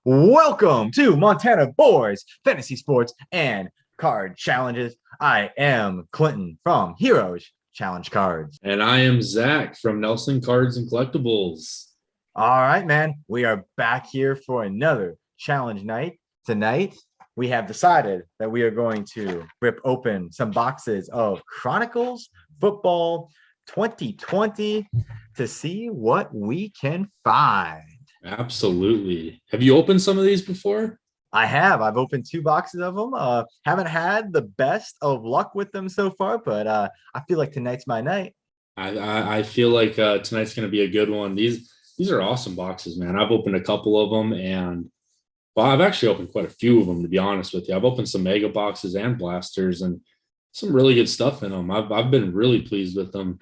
Welcome to Montana Boys Fantasy Sports and Card Challenges. I am Clynton from Heroes Challenge Cards. And I am Zack from Nelson Cards and Collectibles. All right, man. We are back here for another challenge night. Tonight, we have decided that we are going to rip open some boxes of Chronicles Football 2020 to see what we can find. Absolutely. Have you opened some of these before? I have. I've opened two boxes of them. Haven't had the best of luck with them so far, but I feel like tonight's my night. I feel like tonight's going to be a good one. These are awesome boxes, man. I've opened a couple of them, and well, I've actually opened quite a few of them, to be honest with you. I've opened some mega boxes and blasters, and some really good stuff in them. I've been really pleased with them.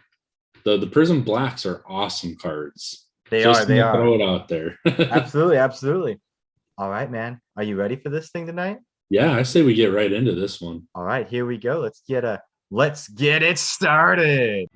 The Prism Blacks are awesome cards. They are. Throw it out there. Absolutely. All right, man. Are you ready for this thing tonight? Yeah, I say we get right into this one. All right, here we go. Let's get it started.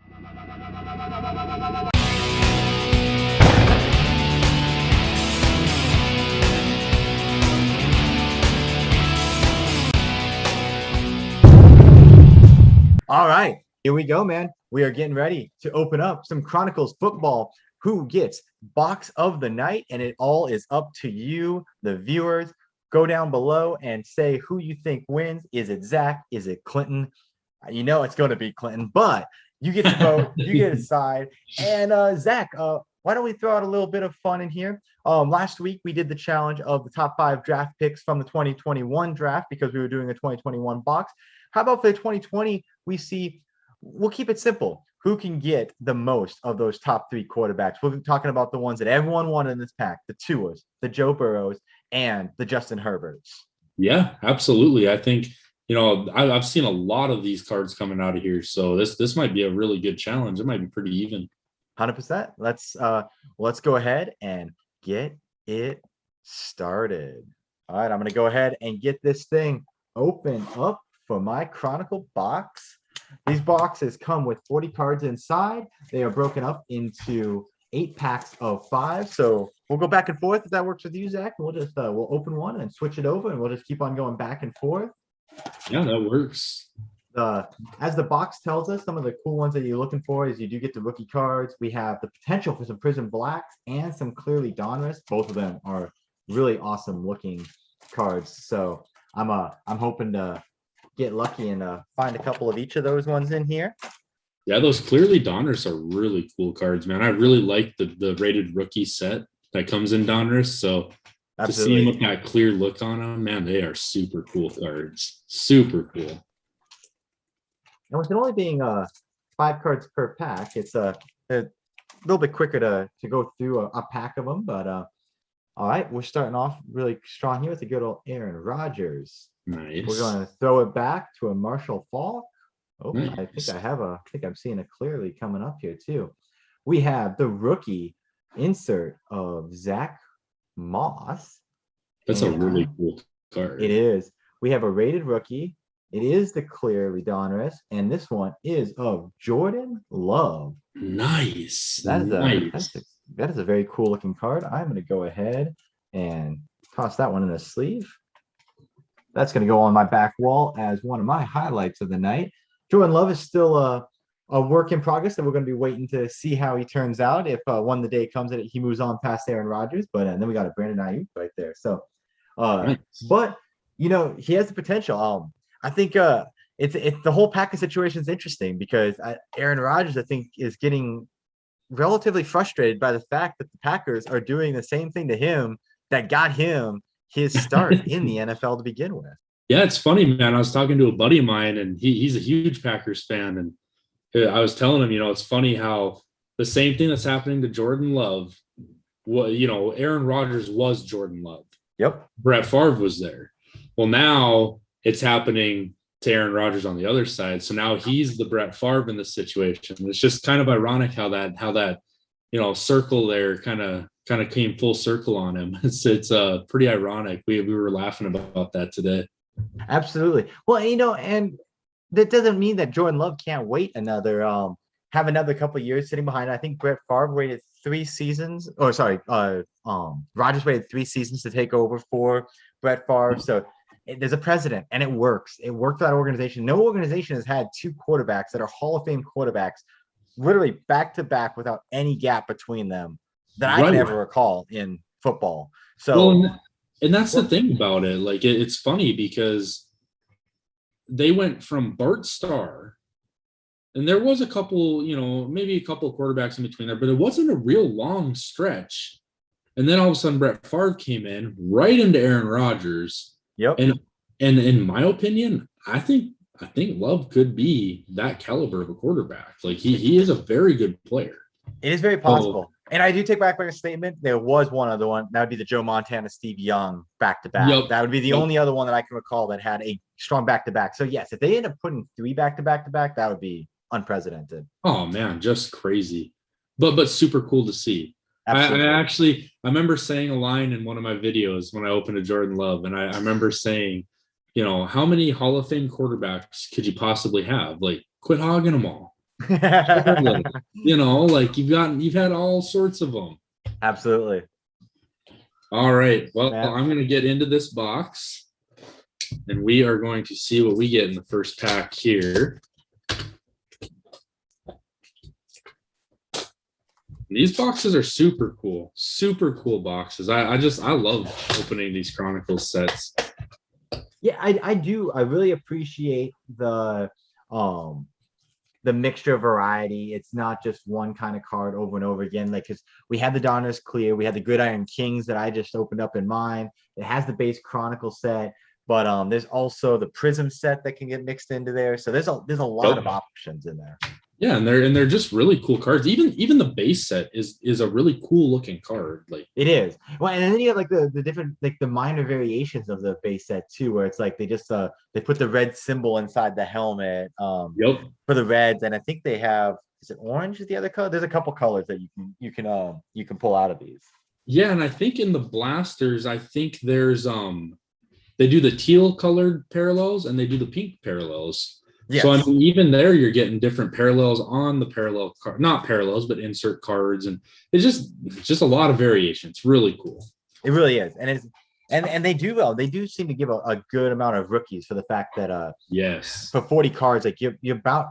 All right, here we go, man. We are getting ready to open up some Chronicles football. Who gets box of the night? And it all is up to you, the viewers. Go down below and say who you think wins. Is it Zack? Is it Clynton? You know it's going to be Clynton, but you get to vote. You get to decide. And Zack, why don't we throw out a little bit of fun in here? Last week, we did the challenge of the top 5 draft picks from the 2021 draft because we were doing a 2021 box. How about for the 2020, we'll keep it simple. Who can get the most of those top 3 quarterbacks? We'll be talking about the ones that everyone wanted in this pack, the TUAs, the Joe Burrows, and the Justin Herberts. Yeah, absolutely. I think, I've seen a lot of these cards coming out of here. So this might be a really good challenge. It might be pretty even. 100%. Let's go ahead and get it started. All right, I'm going to go ahead and get this thing open up for my Chronicle box. These boxes come with 40 cards inside. They are broken up into 8 packs of 5. So we'll go back and forth if that works with you, Zack. We'll just we'll open one and switch it over, and we'll just keep on going back and forth. Yeah, that works. As the box tells us, some of the cool ones that you're looking for is you do get the rookie cards. We have the potential for some Prism Blacks and some clearly Donruss. Both of them are really awesome looking cards. So I'm hoping to get lucky and find a couple of each of those ones in here. Yeah, those clearly Donruss are really cool cards, man. I really like the rated rookie set that comes in Donruss. So to see them with that clear look on them, man, they are super cool cards. Super cool. And with it only being 5 cards per pack, it's a little bit quicker to go through a pack of them. But all right, we're starting off really strong here with the good old Aaron Rodgers. Nice. We're going to throw it back to a Marshall Faulk. Oh, nice. I think I'm seeing it clearly coming up here too. We have the rookie insert of Zach Moss. That's a really cool card. It is. We have a rated rookie. It is the clearly Donruss, and this one is of Jordan Love. Nice. That is a very cool looking card. I'm going to go ahead and toss that one in the sleeve. That's going to go on my back wall as one of my highlights of the night. Jordan Love is still a work in progress that we're going to be waiting to see how he turns out. If one the day comes that he moves on past Aaron Rodgers, but then we got a Brandon Ayuk right there. So, but he has the potential. I think it's the whole pack of situation is interesting because Aaron Rodgers, I think, is getting relatively frustrated by the fact that the Packers are doing the same thing to him that got him his start in the NFL to begin with. Yeah, it's funny, man. I was talking to a buddy of mine, and he's a huge Packers fan, and I was telling him, it's funny how the same thing that's happening to Jordan Love, Aaron Rodgers was Jordan Love. Yep. Brett Favre was there. Well, now it's happening to Aaron Rodgers on the other side. So now he's the Brett Favre in this situation. It's just kind of ironic how that circle there kind of came full circle on him. It's pretty ironic. We were laughing about that today. Absolutely. Well, and that doesn't mean that Jordan Love can't wait another have another couple of years sitting behind. I think Brett Favre waited 3 seasons. Oh, sorry. Rodgers waited 3 seasons to take over for Brett Favre. So there's a precedent, and it works. It worked for that organization. No organization has had 2 quarterbacks that are Hall of Fame quarterbacks, literally back to back without any gap between them that I can ever recall in football. So, and that's the thing about it. Like, it's funny because they went from Bart Starr, and there was a couple, maybe a couple of quarterbacks in between there, but it wasn't a real long stretch. And then all of a sudden, Brett Favre came in right into Aaron Rodgers. Yep. And in my opinion, I think Love could be that caliber of a quarterback. Like, he is a very good player. It is very possible. And I do take back my statement. There was one other one. That would be the Joe Montana, Steve Young back-to-back. Yep. That would be the only other one that I can recall that had a strong back-to-back. So, yes, if they end up putting 3 back-to-back, that would be unprecedented. Oh, man, just crazy. But super cool to see. I remember saying a line in one of my videos when I opened a Jordan Love, and I remember saying, how many Hall of Fame quarterbacks could you possibly have? Like, quit hogging them all. Like you've had all sorts of them. Absolutely. All right. Well, I'm going to get into this box, and we are going to see what we get in the first pack here. These boxes are super cool boxes. I love opening these Chronicles sets. Yeah, I do. I really appreciate the mixture of variety. It's not just one kind of card over and over again. Like, because we had the Donruss Clear, we had the Gridiron Kings that I just opened up in mine. It has the base Chronicle set, but there's also the Prism set that can get mixed into there. So there's a lot of options in there. Yeah, and they're just really cool cards. Even the base set is a really cool looking card. Like, it is. Well, and then you have like the different, like the minor variations of the base set too, where it's like they just they put the red symbol inside the helmet for the Reds, and I think they have, is it orange is the other color? There's a couple colors that you can pull out of these. Yeah, and I think in the blasters, I think there's they do the teal colored parallels and they do the pink parallels. Yes. So I mean, even there, you're getting different parallels on the parallel card, not parallels, but insert cards, and it's just a lot of variation. It's really cool. It really is, and they do well. They do seem to give a good amount of rookies for the fact that yes, for 40 cards, like you're about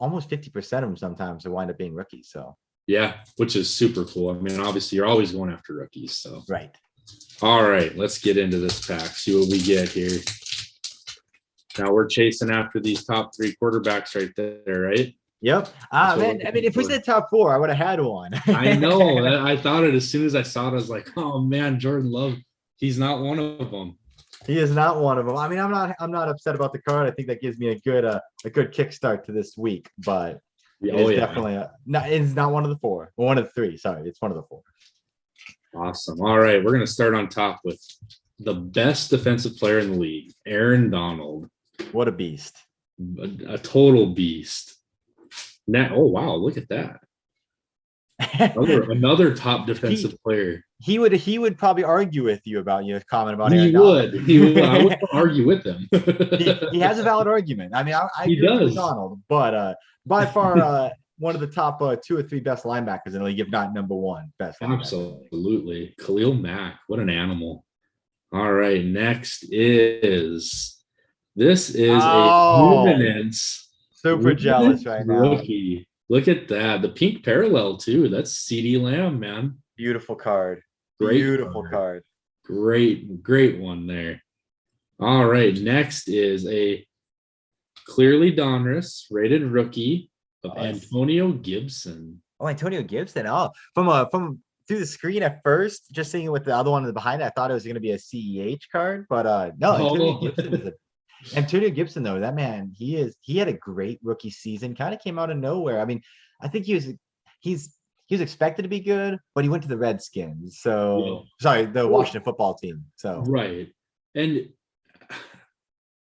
almost 50% of them sometimes will wind up being rookies. So yeah, which is super cool. I mean, obviously, you're always going after rookies. So right. All right, let's get into this pack. See what we get here. Now we're chasing after these top 3 quarterbacks right there, right? Yep. Man, I mean, if we said top 4, I would have had one. I know. I thought it as soon as I saw it. I was like, oh man, Jordan Love. He's not one of them. He is not one of them. I mean, I'm not upset about the card. I think that gives me a good kickstart to this week. But it's definitely it's not one of the 4. Well, one of the 3. Sorry, it's one of the 4. Awesome. All right, we're gonna start on top with the best defensive player in the league, Aaron Donald. What a beast. A total beast. Now, oh, wow. Look at that. Another top defensive player. He would probably argue with you about your comment about Aaron Donald. He would. I wouldn't argue with him. he has a valid argument. I mean, I agree with Donald, but by far one of the top 2 or 3 best linebackers in the league, if not number 1 best. Absolutely. Khalil Mack. What an animal. All right. Next is... This is a Luminance. Super jealous right now. Rookie. Look at that. The pink parallel, too. That's CeeDee Lamb, man. Beautiful card. Beautiful card. Great one there. All right. Next is a clearly Donruss rated rookie of Antonio Gibson. Oh, Antonio Gibson. Oh, from through the screen at first, just seeing it with the other one behind it, I thought it was going to be a CEH card, but no, Antonio Gibson, though, that man, he had a great rookie season. Kind of came out of nowhere. I mean, I think he's expected to be good, but he went to the Redskins. So sorry, the Washington football team. So right, and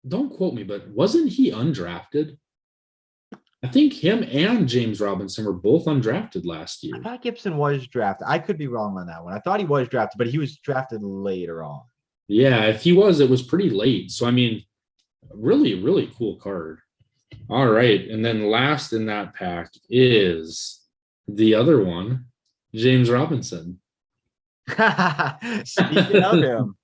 don't quote me, but wasn't he undrafted? I think him and James Robinson were both undrafted last year. I thought Gibson was drafted. I could be wrong on that one. I thought he was drafted, but he was drafted later on. Yeah, if he was, it was pretty late. So I mean. Really, really cool card. All right. And then last in that pack is the other one, James Robinson. Speaking of him,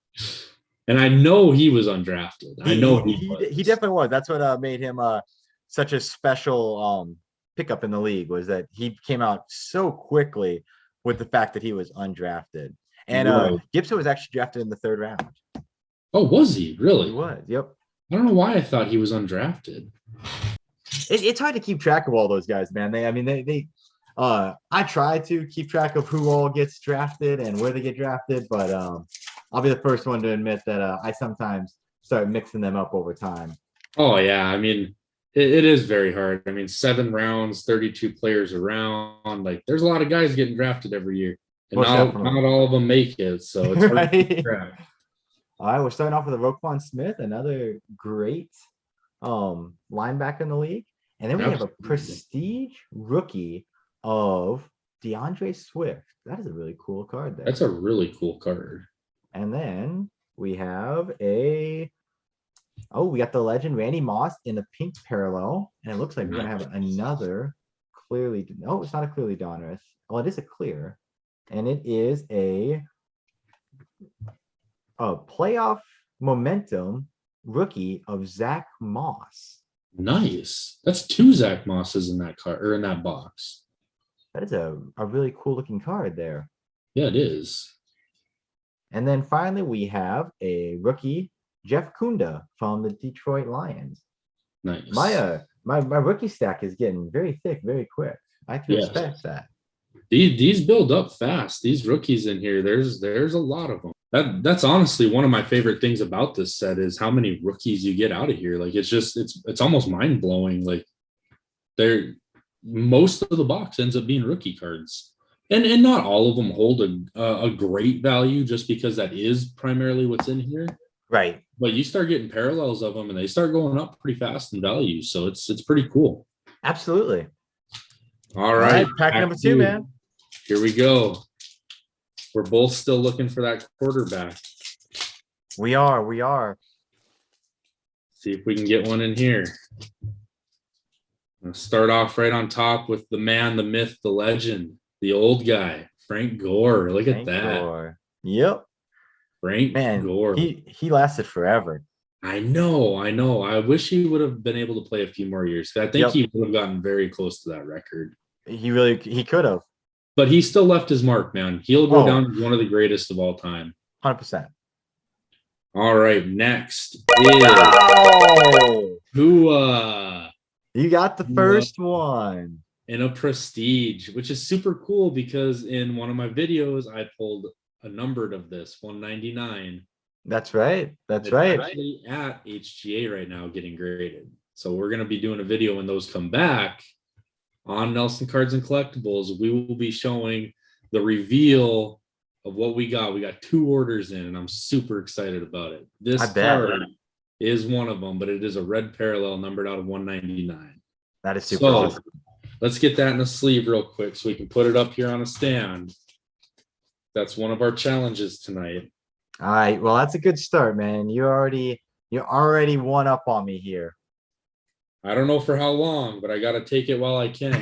And I know he was undrafted. I know he definitely was. That's what made him such a special pickup in the league, was that he came out so quickly with the fact that he was undrafted. And Right. Gibson was actually drafted in the 3rd round. Oh, was he really? He was. Yep. I don't know why I thought he was undrafted. It's hard to keep track of all those guys, man. I try to keep track of who all gets drafted and where they get drafted, but I'll be the first one to admit that I sometimes start mixing them up over time. Oh yeah, I mean, it is very hard. I mean, 7 rounds, 32 players around. Like, there's a lot of guys getting drafted evere year, and not all of them make it. So it's hard to keep track. All right, we're starting off with a Roquan Smith, another great linebacker in the league, and then we have a prestige rookie of Deandre Swift. That is a really cool card there. That's a really cool card. And then we have we got the legend Randy Moss in the pink parallel, and it looks like we're gonna have another clearly. No, it's not a clearly Donruss. Well, it is a clear, and it is a playoff momentum rookie of Zack Moss. Nice. That's 2 Zack Mosses in that card, or in that box. That is a really cool looking card there. Yeah, it is. And then finally, we have a rookie, Jeff Kunda from the Detroit Lions. Nice. My rookie stack is getting very thick, very quick. I can respect that. These build up fast. These rookies in here, there's a lot of them. That's honestly one of my favorite things about this set is how many rookies you get out of here. Like, it's almost mind blowing. Like, most of the box ends up being rookie cards, and not all of them hold a great value just because that is primarily what's in here. Right. But you start getting parallels of them, and they start going up pretty fast in value. So it's pretty cool. Absolutely. All right, pack number 2, man. Here we go. We're both still looking for that quarterback. We are. See if we can get one in here. I'm gonna start off right on top with the man, the myth, the legend, the old guy, Frank Gore. Look at that. Gore. Yep. Frank Gore. He lasted forever. I know. I wish he would have been able to play a few more years. I think he would have gotten very close to that record. He could have. But he still left his mark, man. He'll go down as one of the greatest of all time. 100%. All right, next is Tua. You got the first one. In a prestige, which is super cool because in one of my videos, I pulled a numbered of this, 199. That's right. It's actually at HGA right now getting graded. So we're going to be doing a video when those come back on Nelson Cards and Collectibles. We will be showing the reveal of what we got. We got 2 orders in, and I'm super excited about it. This card is one of them, but it is a red parallel numbered out of 199. That is super awesome. Let's get that in a sleeve real quick so we can put it up here on a stand. That's one of our challenges tonight. All right. Well, that's a good start, man. You're already one up on me here. I don't know for how long, but I got to take it while I can.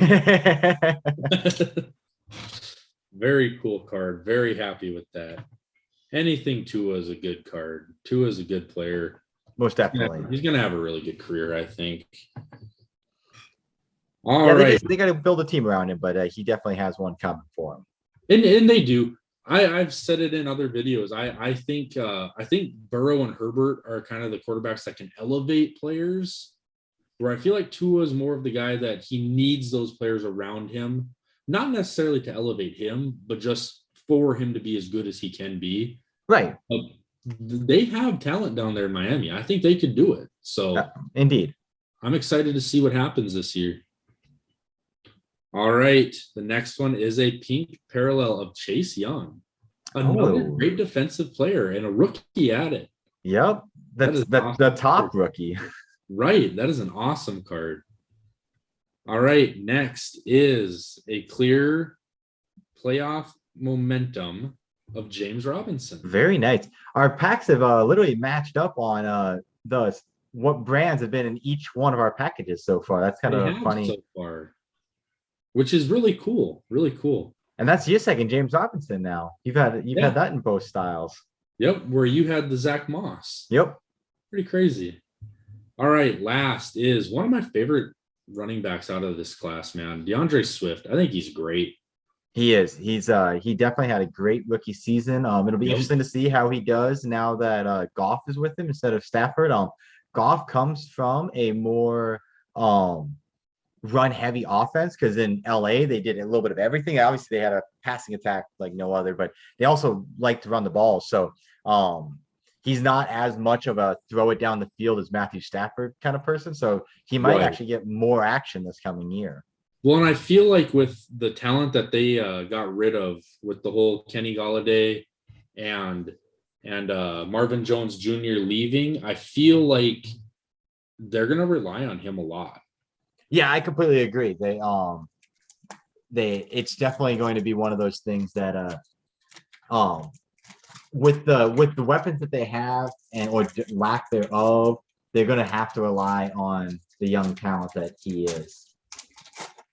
Very cool card. Very happy with that. Anything Tua is a good card. Tua is a good player. Most definitely. He's going to have a really good career, I think. All right. They got to build a team around him, but he definitely has one coming for him. And they do. I've said it in other videos. I think Burrow and Herbert are kind of the quarterbacks that can elevate players. Where I feel like Tua is more of the guy that he needs those players around him, not necessarily to elevate him, but just for him to be as good as he can be. Right. They have talent down there in Miami. I think they could do it. So indeed, I'm excited to see what happens this year. All right. The next one is a pink parallel of Chase Young, another great defensive player and a rookie at it. Yep. That's the top rookie. Right. That is an awesome card. All right. Next is a clear playoff momentum of James Robinson. Very nice. Our packs have literally matched up on the what brands have been in each one of our packages so far. That's kind They of have funny. so far, which is really cool. Really cool. And that's your second James Robinson now. You've had that in both styles. Yep, where you had the Zach Moss. Yep. Pretty crazy. All right, last is one of my favorite running backs out of this class, man. Deandre Swift. I think he's great. He is. He definitely had a great rookie season. It'll be interesting to see how he does now that Goff is with him instead of Stafford. Goff comes from a more run heavy offense because in LA they did a little bit of everything. Obviously, they had a passing attack like no other, but they also like to run the ball. So he's not as much of a throw it down the field as Matthew Stafford kind of person. So he might actually get more action this coming year. Well, and I feel like with the talent that they got rid of with the whole Kenny Golladay and Marvin Jones Jr. leaving, I feel like they're going to rely on him a lot. Yeah, I completely agree. It's definitely going to be one of those things that with the weapons that they have or lack thereof, they're going to have to rely on the young talent that he is.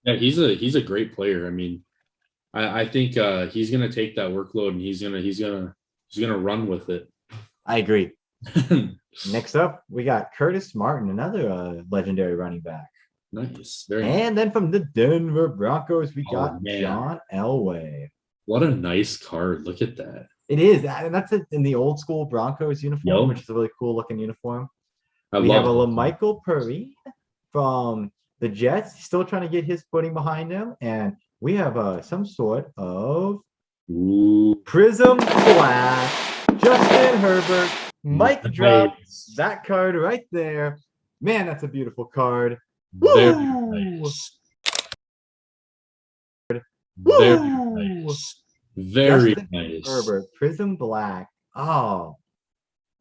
Yeah, he's a great player. I mean, I think he's going to take that workload and he's gonna run with it. I agree. Next up, we got Curtis Martin, another legendary running back. Nice. And then from the Denver Broncos, we got John Elway. What a nice card. Look at that. It is. And that's in the old school Broncos uniform, which is a really cool looking uniform. We have a LaMichael Perine from the Jets. He's still trying to get his footing behind him. And we have some sort of Prism Black, Justin Herbert, Mike drop. That card right there. Man, that's a beautiful card. Very nice. Very nice. Very nice. Herbert, Prism Black. Oh,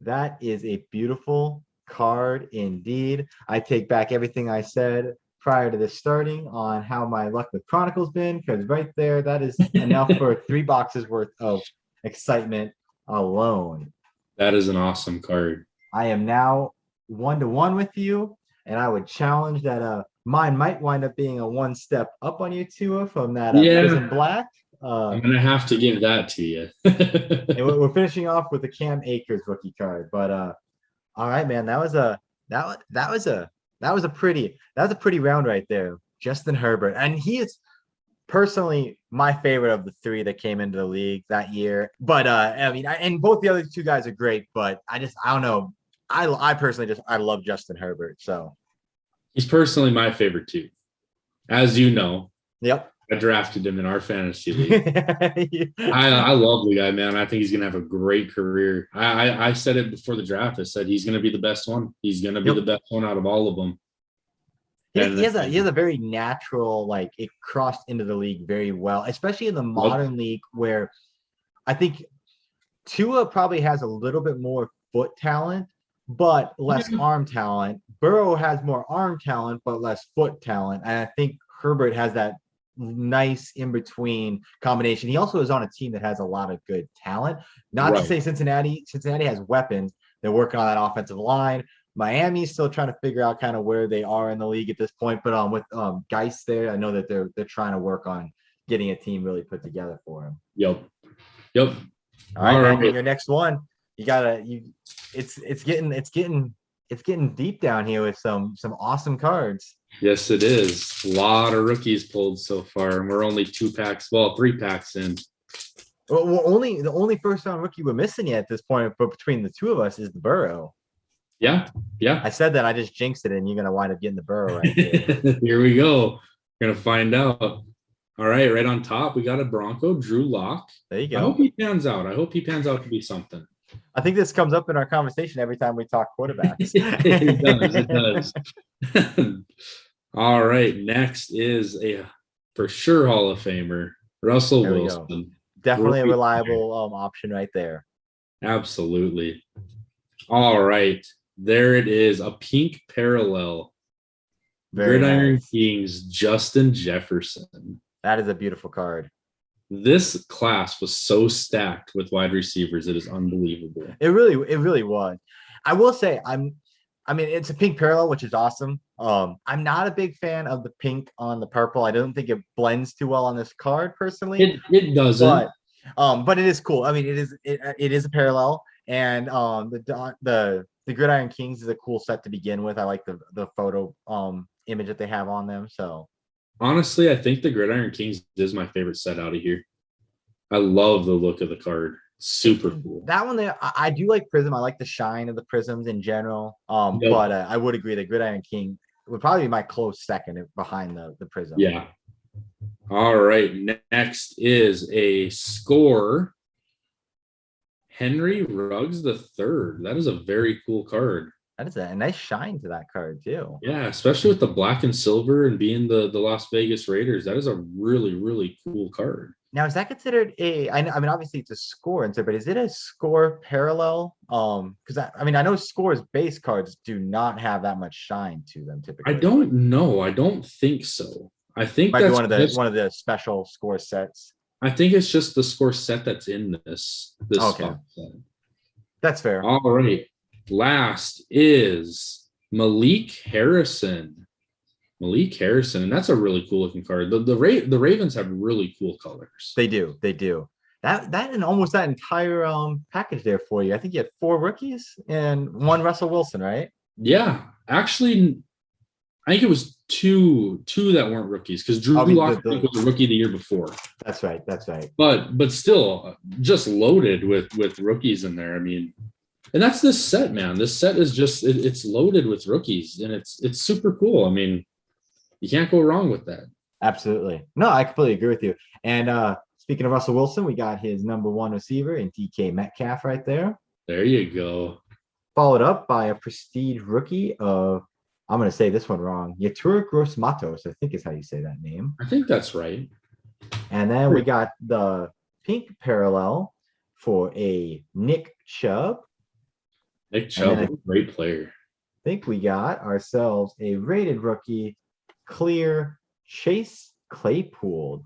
that is a beautiful card indeed. I take back everything I said prior to this starting on how my luck with Chronicles been, because right there, that is enough for 3 boxes worth of excitement alone. That is an awesome card. I am now 1-1 with you, and I would challenge that mine might wind up being a 1 step up on you, TUA, from that Prism Black. I'm gonna have to give that to you. And we're finishing off with the Cam Akers rookie card, but all right, man, that was a pretty round right there. Justin Herbert, and he is personally my favorite of the 3 that came into the league that year. But I mean, and both the other 2 guys are great, but I don't know. I personally I love Justin Herbert. So he's personally my favorite too, as you know. Yep. I drafted him in our fantasy league. I love the guy, man. I think he's going to have a great career. I said it before the draft. I said he's going to be the best one. He's going to be the best one out of all of them. He has a very natural, like, it crossed into the league very well, especially in the modern league where I think Tua probably has a little bit more foot talent, but less arm talent. Burrow has more arm talent, but less foot talent. And I think Herbert has that nice in between combination. He also is on a team that has a lot of good talent. Not to say Cincinnati has weapons. They're working on that offensive line. Miami's still trying to figure out kind of where they are in the league at this point. But with Geis there, I know that they're trying to work on getting a team really put together for him. Yep. All right, man, your next one. It's getting deep down here with some awesome cards. Yes, it is. A lot of rookies pulled so far, and we're only 3 packs in. Well, the only first round rookie we're missing yet at this point, but between the 2 of us, is the Burrow. Yeah. I said that, I just jinxed it, and you're gonna wind up getting the Burrow right here. Here we go. We're gonna find out. All right, right on top, we got a Bronco, Drew Lock. There you go. I hope he pans out. To be something. I think this comes up in our conversation every time we talk quarterbacks. It does. All right, next is a for sure Hall of Famer, Russell Wilson. Definitely a reliable option right there. Absolutely. All right, there it is, a pink parallel. Gridiron Kings, Justin Jefferson. That is a beautiful card. This class was so stacked with wide receivers. It is unbelievable. It really was. I will say I mean, it's a pink parallel, which is awesome. I'm not a big fan of the pink on the purple. I don't think it blends too well on this card personally, It doesn't. but it is cool. I mean, it is a parallel, and the Gridiron Kings is a cool set to begin with. I like the photo image that they have on them. So Honestly, I think the Gridiron Kings is my favorite set out of here. I love the look of the card. Super cool. that one there, I do like Prism. I like the shine of the prisms in general. Yep. But I would agree that Gridiron King would probably be my close second behind the prism. Yeah. All right. Next is a score. Henry Ruggs the third. That is a very cool card. That is a nice shine to that card too. Yeah, especially with the black and silver and being the Las Vegas Raiders. That is a really, really cool card. Now, is that considered I mean, obviously it's a score, but is it a score parallel? Because I mean, I know scores base cards do not have that much shine to them typically. I don't know. I don't think so. I think might that's be one of the special score sets. I think it's just the score set that's in this okay. Set. That's fair. All right. Last is Malik Harrison. Malik Harrison, and that's a really cool looking card. The Ravens have really cool colors. They do. That and almost that entire package there for you. I think you had 4 rookies and 1 Russell Wilson, right? Yeah, actually, I think it was two that weren't rookies because Drew Lock was a rookie the year before. That's right. But still, just loaded with rookies in there. I mean, and that's this set, man. This set is just it's loaded with rookies, and it's super cool. I mean, you can't go wrong with that. Absolutely. No, I completely agree with you. And speaking of Russell Wilson, we got his number 1 receiver in DK Metcalf right there. There you go. Followed up by a prestige rookie of, I'm going to say this one wrong, Yatura Gross-Matos, I think is how you say that name. I think that's right. And then we got the pink parallel for a Nick Chubb. Nick Chubb, a great player. I think we got ourselves a rated rookie, clear Chase Claypool.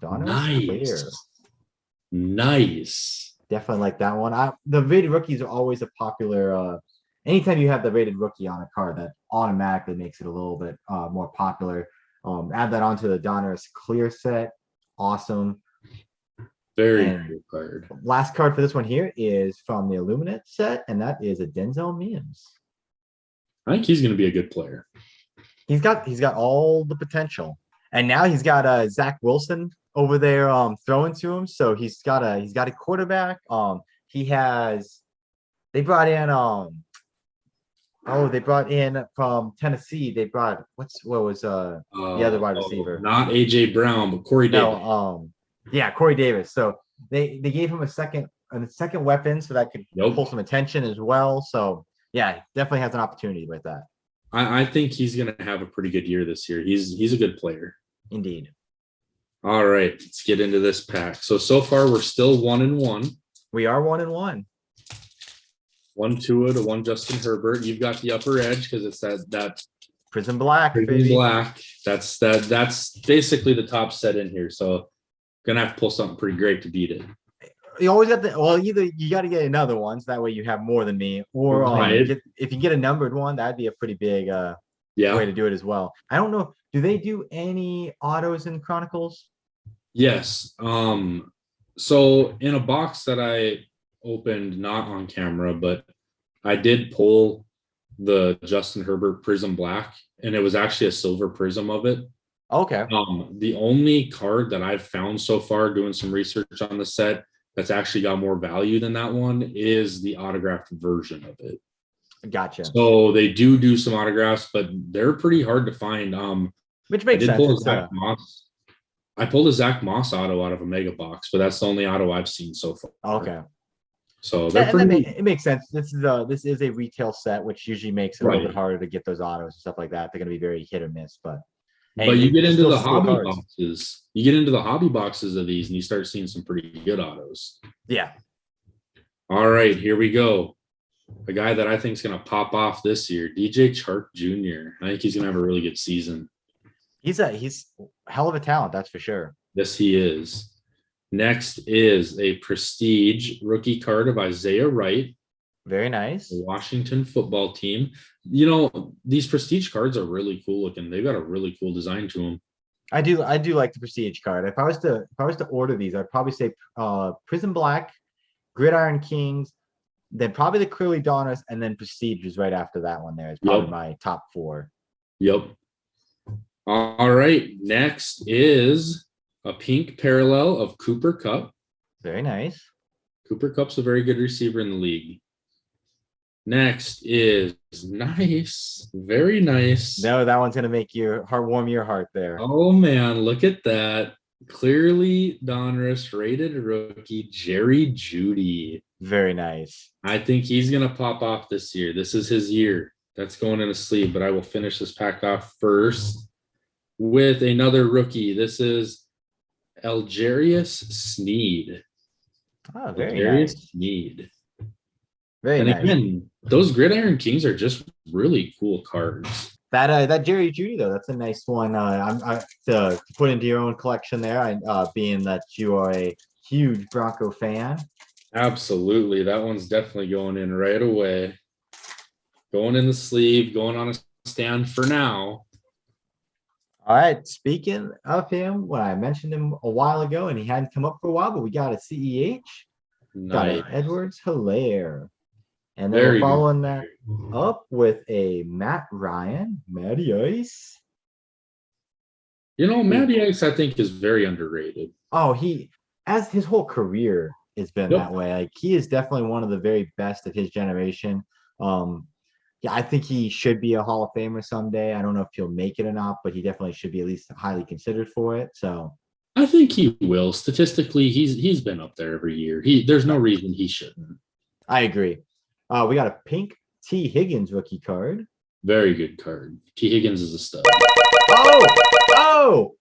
Nice. Definitely like that one. The rated rookies are always a popular. Anytime you have the rated rookie on a card, that automatically makes it a little bit more popular. Add that onto the Donruss clear set. Awesome. Very cool card. Last card for this one here is from the Illuminate set, and that is a Denzel Mims. I think he's going to be a good player. He's got all the potential, and now he's got Zach Wilson over there throwing to him. So he's got a quarterback. They brought in from Tennessee. They brought what was the other wide receiver? Not AJ Brown, but Corey Davis. Corey Davis. So they gave him a second weapon so that could pull some attention as well. So yeah, definitely has an opportunity with that. I think he's going to have a pretty good year this year. He's a good player. Indeed. All right, let's get into this pack. So far we're still 1-1. We are 1-1. 1 TUA to 1 Justin Herbert. You've got the upper edge because it's that Prism Black. Prism Black. That's basically the top set in here. So gonna have to pull something pretty great to beat it. You always have to. Well, either you got to get another one, so that way you have more than me, or if you get a numbered one, that'd be a pretty big way to do it as well. I don't know. Do they do any autos in Chronicles? Yes. So in a box that I opened, not on camera, but I did pull the Justin Herbert Prism Black, and it was actually a silver prism of it. Okay. The only card that I've found so far doing some research on the set that's actually got more value than that one is the autographed version of it. Gotcha. So they do some autographs, but they're pretty hard to find. Which makes sense. I pulled a Zach Moss auto out of a mega box, but that's the only auto I've seen so far. Okay. So it makes sense. This is a retail set, which usually makes it a little bit harder to get those autos and stuff like that. They're going to be very hit or miss, but you get into the hobby boxes. You get into the hobby boxes of these, and you start seeing some pretty good autos. Yeah. All right, here we go. A guy that I think is going to pop off this year, DJ Chark Jr. I think he's going to have a really good season. He's hell of a talent, that's for sure. Yes, he is. Next is a prestige rookie card of Isaiah Wright. Very nice. The Washington football team. You know, these prestige cards are really cool looking. They've got a really cool design to them. I do like the Prestige card. If I was to order these, I'd probably say Prism Black, Gridiron Kings, then probably the Clearly Dawners, and then Prestige is right after that one. There is probably my top 4. Yep. All right. Next is a pink parallel of Cooper Kupp. Very nice. Cooper Kupp's a very good receiver in the league. Next is nice. Very nice. No, that one's gonna make your heart warm your heart there. Oh man, look at that. Clearly Donruss rated rookie Jerry Jeudy. Very nice. I think he's gonna pop off this year. This is his year. That's going in a sleeve, but I will finish this pack off first with another rookie. This is Algeria Snead. Oh, very Algeria nice. Snead. Very And nice. again, those Gridiron Kings are just really cool cards. That Jerry Jeudy though, that's a nice one. To put into your own collection there. Being that you are a huge Bronco fan. Absolutely. That one's definitely going in right away. Going in the sleeve, going on a stand for now. All right. Speaking of him, when I mentioned him a while ago and he hadn't come up for a while, but we got a CEH. Got Nice. an Edwards Hilaire. And then Very we're following good. that up with a Matt Ryan, Matty Ice. You know, Matty Ice, I think, is very underrated. Oh, as his whole career has been Yep. that way. Like he is definitely one of the very best of his generation. Yeah, I think he should be a Hall of Famer someday. I don't know if he'll make it or not, but he definitely should be at least highly considered for it. So I think he will. Statistically, he's been up there every year. There's no reason he shouldn't. I agree. We got a pink T. Higgins rookie card. Very good card. T. Higgins is a stud. Oh,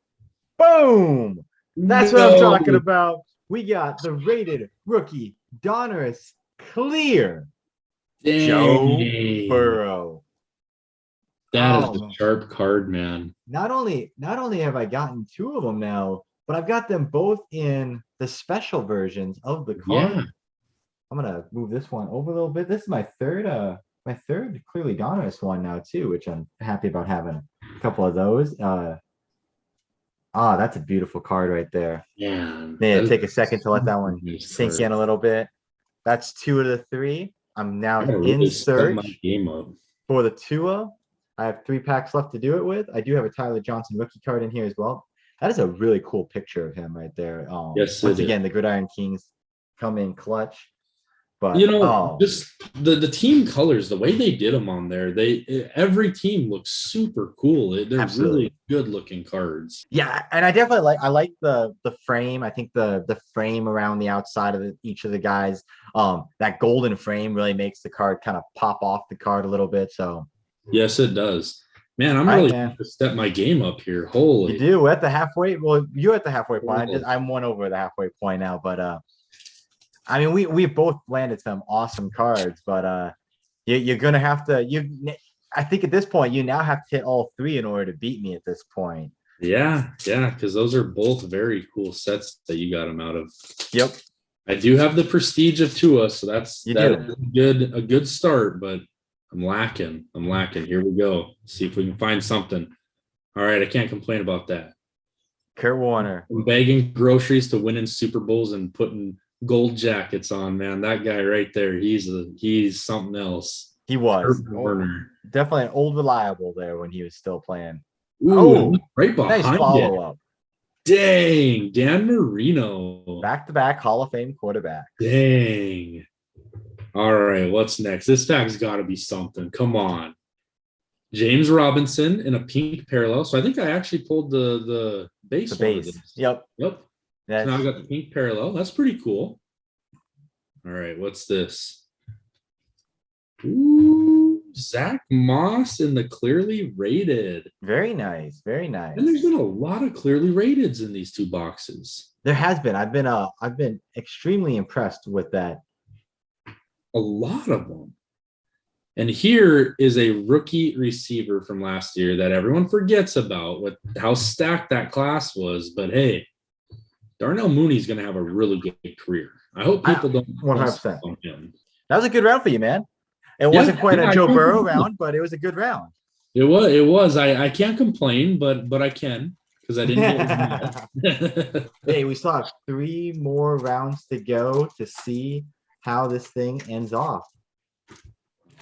boom. That's what I'm talking about. We got the rated rookie Donruss clear. Dang. Joe Burrow. That is Oh, a sharp card, man. Not only have I gotten 2 of them now, but I've got them both in the special versions of the card. Yeah. I'm gonna move this one over a little bit. This is my third clearly Donruss one now too, which I'm happy about having a couple of those. That's a beautiful card right there. Yeah. Take a second to let that one sink in a little bit. That's 2 of the 3. I'm now in search game up. for the TUA. I have 3 packs left to do it with. I do have a Tyler Johnson rookie card in here as well. That is a really cool picture of him right there. Yes, once again, the Gridiron Kings come in clutch. But You know, just the team colors, the way they did them on there, every team looks super cool. They're Absolutely. really good looking cards. yeah, and I definitely like the frame. I think the frame around the outside of each of the guys, that golden frame really makes the card kind of pop off the card a little bit. So Yes, it does. Man, I'm All right, really man. going to step my game up here. Holy. you do. We're at the halfway. Well, you're at the halfway point. Cool. I'm one over the halfway point now. But I mean, we both landed some awesome cards. But you're gonna have to. I think at this point you now have to hit all 3 in order to beat me at this point. Yeah, because those are both very cool sets that you got them out of. Yep. I do have the prestige of TUA, so that's You a good start, but I'm lacking. Here we go. See if we can find something. All right, I can't complain about that. Kurt Warner. From bagging groceries to winning Super Bowls and putting gold jackets on, man. That guy right there, he's something else. He was Herbert Warner. definitely an old reliable there when he was still playing. Ooh, right behind Nice it. follow up. Dang, Dan Marino. Back-to-back Hall of Fame quarterback. Dang. All right, what's next? This pack's got to be something. Come on. James Robinson in a pink parallel. So I think I actually pulled the base. The base. Yep. So now I got the pink parallel. That's pretty cool. All right, what's this? Ooh, Zack Moss in the clearly rated. Very nice. Very nice. And there's been a lot of clearly rateds in these 2 boxes. There has been. I've been extremely impressed with that. A lot of them. And here is a rookie receiver from last year that everyone forgets about with how stacked that class was. But hey, Darnell Mooney's going to have a really good career. I hope people don't 100%. on him. That was a good round for you, man. It wasn't quite a Joe Burrow round, but it was a good round. It was. I can't complain, but I can because I didn't get Hey, we still have 3 more rounds to go to see how this thing ends off.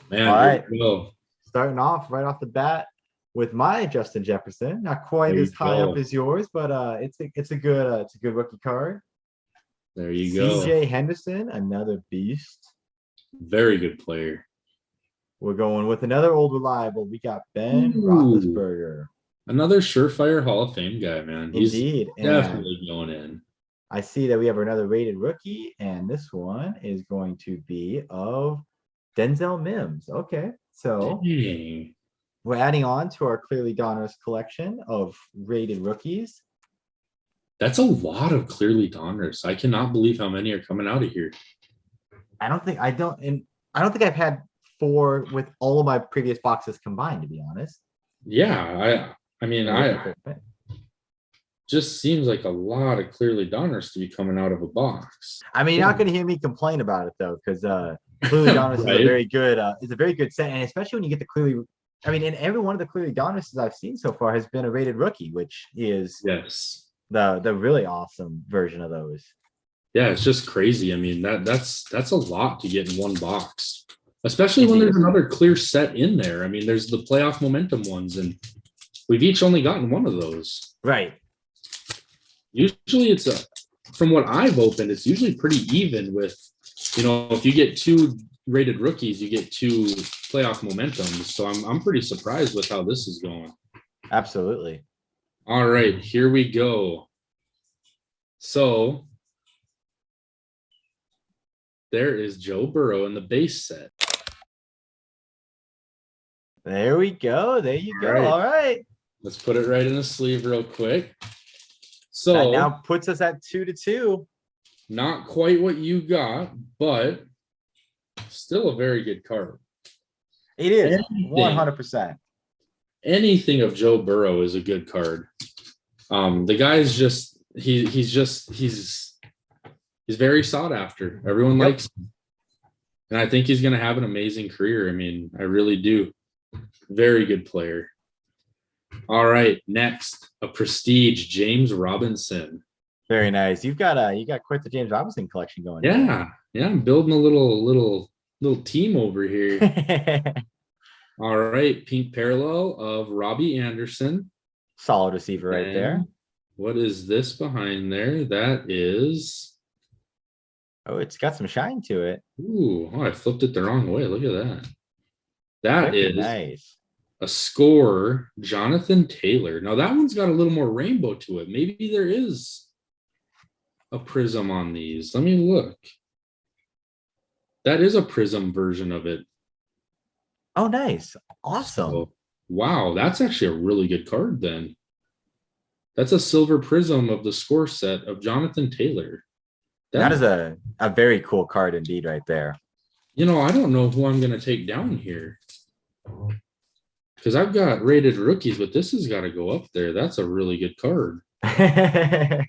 Man, all right. Go. Starting off right off the bat with my Justin Jefferson. Not quite as high up as yours, but it's a good rookie card. There you go. CJ Henderson, another beast. Very good player. We're going with another old reliable. We got Ben Roethlisberger. Another surefire Hall of Fame guy, man. Indeed. He's definitely going in. I see that we have another rated rookie, and this one is going to be of Denzel Mims. Okay, so Dang. We're adding on to our Clearly Donruss collection of rated rookies. That's a lot of Clearly Donruss. I cannot believe how many are coming out of here. I don't think I've had 4 with all of my previous boxes combined, to be honest. Yeah, I mean, just seems like a lot of Clearly Donruss to be coming out of a box. I mean, you're not going to hear me complain about it though, because Clearly Donruss right? is a very good set, and especially when you get the Clearly. I mean, in every one of the Clearly Donrusses I've seen so far has been a rated rookie, which is the really awesome version of those. Yeah, it's just crazy. I mean, that's a lot to get in one box, especially when there's another clear set in there. I mean, there's the playoff momentum ones, and we've each only gotten one of those. Right. Usually from what I've opened, it's usually pretty even with, if you get 2 rated rookies, you get 2 playoff momentums. So I'm pretty surprised with how this is going. Absolutely. All right, here we go. So there is Joe Burrow in the base set. There we go. There you go. All right. Let's put it right in the sleeve real quick. So that now puts us at 2-2. Not quite what you got, but still a very good card. It is 100%. Anything of Joe Burrow is a good card. The guy's just he's very sought after. Everyone likes him. And I think he's going to have an amazing career. I mean, I really do. Very good player. All right, next, a prestige James Robinson. Very nice. You got quite the James Robinson collection going. Yeah, I'm building a little team over here. All right, pink parallel of Robbie Anderson. Solid receiver right there. What is this behind there? That is. Oh, it's got some shine to it. Ooh, I flipped it the wrong way. Look at that. That is nice. A scorer, Jonathan Taylor. Now that one's got a little more rainbow to it. Maybe there is a prism on these. Let me look. That is a prism version of it. Oh, nice. Awesome. So, wow, that's actually a really good card then. That's a silver prism of the score set of Jonathan Taylor. That is a very cool card indeed right there. I don't know who I'm going to take down here. Because I've got rated rookies, but this has got to go up there. That's a really good card. I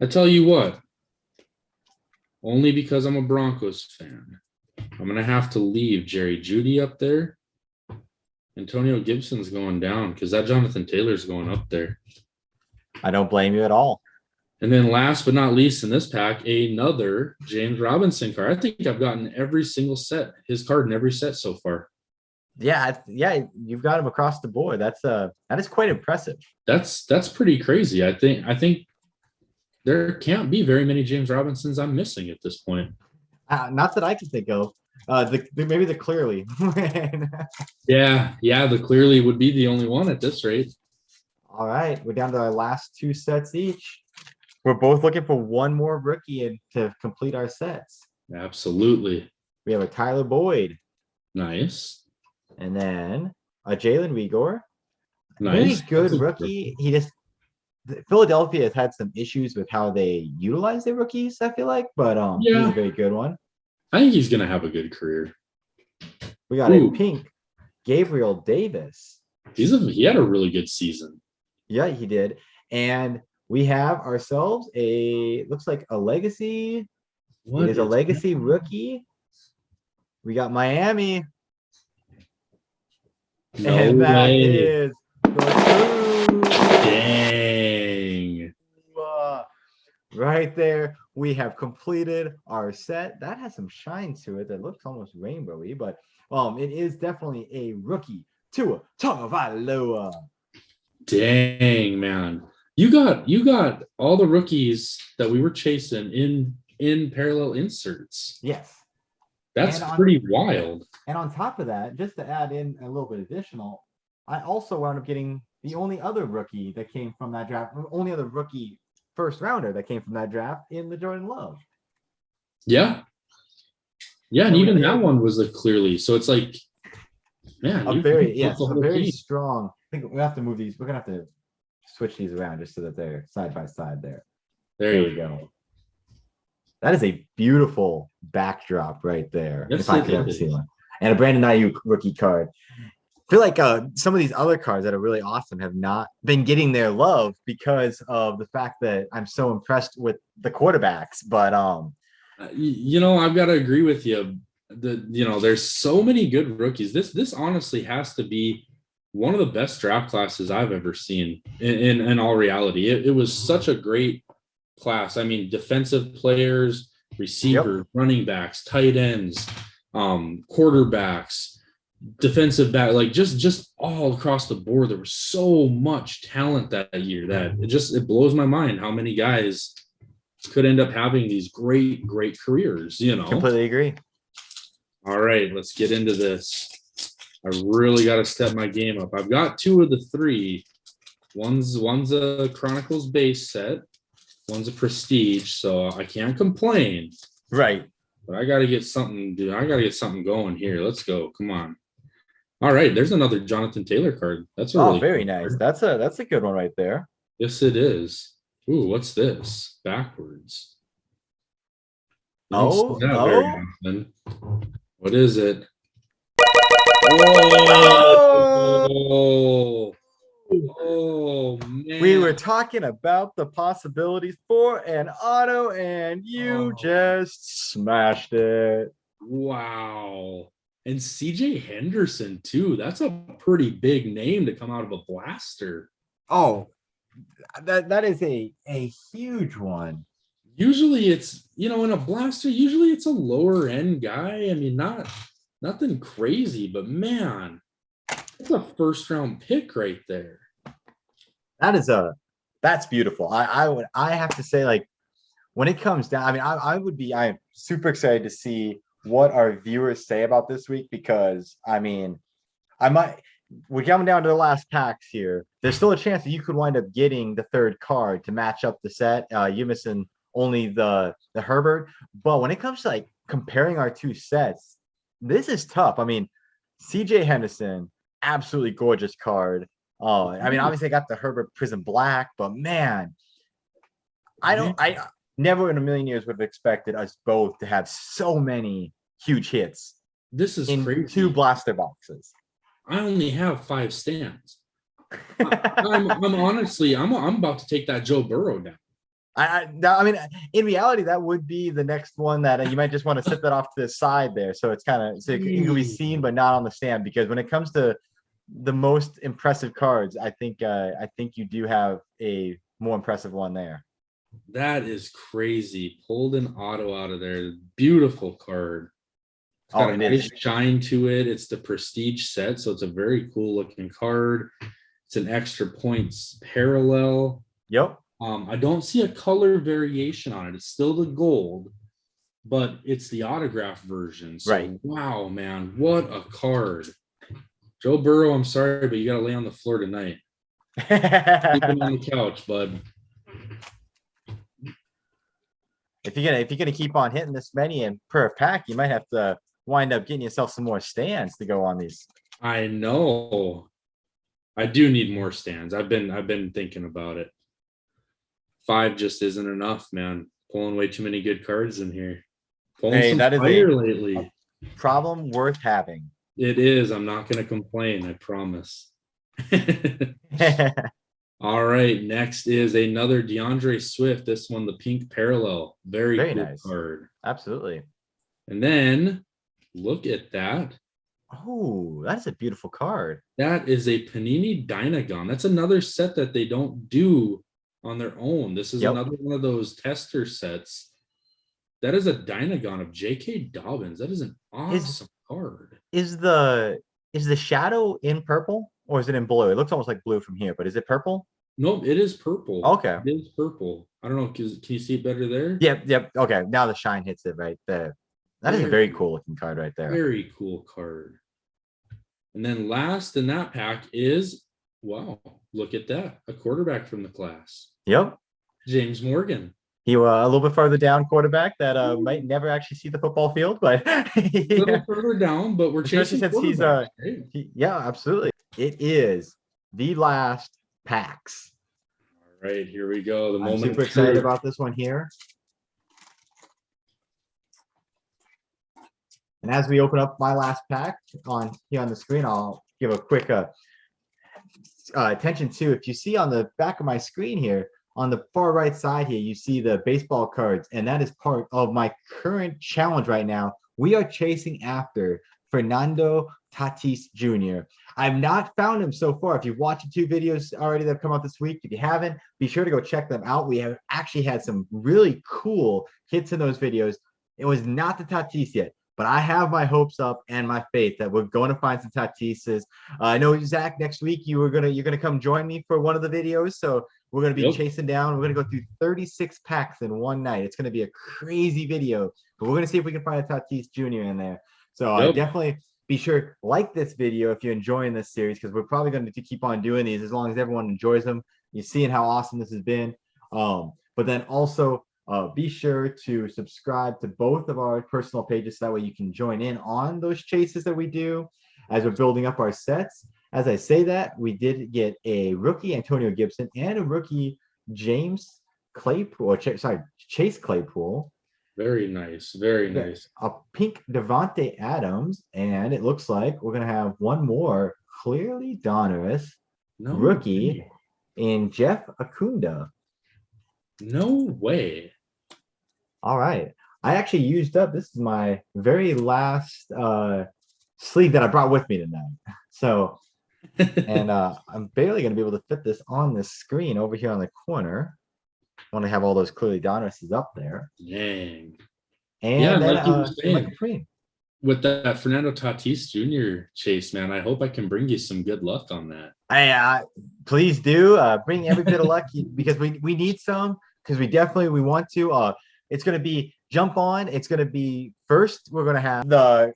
tell you what, only because I'm a Broncos fan, I'm going to have to leave Jerry Jeudy up there. Antonio Gibson's going down because that Jonathan Taylor's going up there. I don't blame you at all. And then last but not least in this pack, another James Robinson card. I think I've gotten every single set, his card in every set so far. Yeah, you've got him across the board. That is quite impressive. That's pretty crazy. I think there can't be very many James Robinsons I'm missing at this point. Not that I can think of. Maybe the Clearly. Yeah, the Clearly would be the only one at this rate. All right, we're down to our last 2 sets each. We're both looking for one more rookie to complete our sets. Absolutely. We have a Tyler Boyd. Nice. And then a Jalen Rigor. Nice. Really good rookie. Philadelphia has had some issues with how they utilize their rookies, I feel like, but he's a very good one. I think he's gonna have a good career. We got a pink Gabriel Davis. He had a really good season. Yeah, he did. And we have ourselves looks like a legacy. It is a legacy rookie We got Miami. No And that way. is the Dang. right there. We have completed our set. That has some shine to it. That looks almost rainbowy, but it is definitely a rookie. TUA Tagovailoa. Dang, man. You got all the rookies that we were chasing in parallel inserts. Yes. That's pretty wild. And on top of that, just to add in a little bit additional, I also wound up getting the only other rookie that came from that draft, only other rookie first rounder that came from that draft in the Jordan Love. Yeah. Yeah, and even that one was clearly. So it's like, man, a very strong. I think we have to move these. We're gonna have to switch these around just so that they're side by side there. There we go. That is a beautiful backdrop right there. Yes, if I could ever see one. And a Brandon Ayuk rookie card. I feel like some of these other cards that are really awesome have not been getting their love because of the fact that I'm so impressed with the quarterbacks. But I've got to agree with you. There's so many good rookies. This honestly has to be one of the best draft classes I've ever seen in all reality. It was such a great class. I mean, defensive players, receivers, running backs, tight ends, quarterbacks, defensive back, like just all across the board. There was so much talent that year that it blows my mind how many guys could end up having these great careers. Completely agree. All right, let's get into this. I really got to step my game up. I've got two of the three. One's a Chronicles base set. One's a prestige, so I can't complain. Right. But I got to get something, dude. I got to get something going here. Let's go. Come on. All right, there's another Jonathan Taylor card. That's a really very nice. Card. That's a good one right there. Yes, it is. Ooh, what's this? Backwards. What is it? Oh, man. We were talking about the possibilities for an auto, and you just smashed it. Wow. And CJ Henderson, too. That's a pretty big name to come out of a blaster. Oh, that is a huge one. Usually it's, in a blaster, usually it's a lower end guy. I mean, nothing crazy, but man, that's a first round pick right there. That's beautiful. I have to say, like, when it comes down, I mean, I'm super excited to see what our viewers say about this week, because I mean, we're coming down to the last packs here. There's still a chance that you could wind up getting the third card to match up the set. You're missing only the Herbert, but when it comes to like comparing our two sets, this is tough. I mean, CJ Henderson, absolutely gorgeous card. I mean, obviously I got the Herbert Prism Black, but man, I never in a million years would have expected us both to have so many huge hits. This is in crazy. 2 blaster boxes. I only have 5 stands. I'm honestly, I'm about to take that Joe Burrow down. I mean, in reality, that would be the next one that you might just want to sit that off to the side there. So it's kind of, so it can be seen, but not on the stand, because when it comes to the most impressive cards, I think you do have a more impressive one there. That is crazy. Pulled an auto out of there. Beautiful card. It's got a nice shine to it. It's the prestige set, so it's a very cool looking card. It's an extra points parallel. Yep. I don't see a color variation on it. It's still the gold, but it's the autograph version. So, right. Wow, man, what a card. Joe Burrow, I'm sorry, but you got to lay on the floor tonight. Sleeping on the couch, bud. If you're gonna keep on hitting this many and per pack, you might have to wind up getting yourself some more stands to go on these. I know. I do need more stands. I've been thinking about it. 5 just isn't enough, man. Pulling way too many good cards in here. Pulling some fire lately. A problem worth having. It is. I'm not going to complain. I promise. All right. Next is another Deandre Swift. This one, the pink parallel. Very cool nice card. Absolutely. And then Look at that. Oh, that's a beautiful card. That is a Panini Dynagon. That's another set that they don't do on their own. This is Yep. another one of those tester sets. That is a Dynagon of J.K. Dobbins. That is an awesome card. Is the shadow in purple or is it in blue? It looks almost like blue from here, but is it purple? Nope, it is purple. Okay. It is purple. I don't know. Can you see it better there? Yep. Okay. Now the shine hits it right there. That is a very cool looking card right there. Very cool card. And then last in that pack is, wow, look at that. A quarterback from the class. Yep. James Morgan. He was a little bit further down quarterback that might never actually see the football field, but A little further down, but we're chasing since he's yeah, absolutely. It is the last packs. All right, here we go. The I'm moment. super excited about this one here. And as we open up my last pack here on the screen, I'll give a quick attention to, if you see on the back of my screen here, on the far right side here, you see the baseball cards, and that is part of my current challenge right now. We are chasing after Fernando Tatis Jr. I've not found him so far. If you've watched the 2 videos already that have come out this week, if you haven't, be sure to go check them out. We have actually had some really cool hits in those videos. It was not the Tatis yet, but I have my hopes up and my faith that we're going to find some Tatises. I know, Zach, next week you're gonna come join me for one of the videos. So we're gonna be chasing down. We're gonna go through 36 packs in one night. It's gonna be a crazy video, but we're gonna see if we can find a Tatis Jr. in there. So definitely be sure like this video if you're enjoying this series, because we're probably going to keep on doing these as long as everyone enjoys them. You're seeing how awesome this has been. But then also be sure to subscribe to both of our personal pages so that way you can join in on those chases that we do as we're building up our sets. As I say that, we did get a rookie Antonio Gibson and a rookie Chase Claypool. Very nice. Very nice. A pink Devontae Adams, and it looks like we're going to have one more clearly Donruss rookie in Jeff Acunda. No way. All right. I actually used up, this is my very last sleeve that I brought with me tonight. So, and I'm barely going to be able to fit this on the screen over here on the corner. I want to have all those clearly Donrusses up there. Dang. And yeah, then like you were saying, with that Fernando Tatis Jr. chase, man, I hope I can bring you some good luck on that. Please do bring every bit of luck because we need some, because we want to. It's going to be jump on. It's going to be first. We're going to have the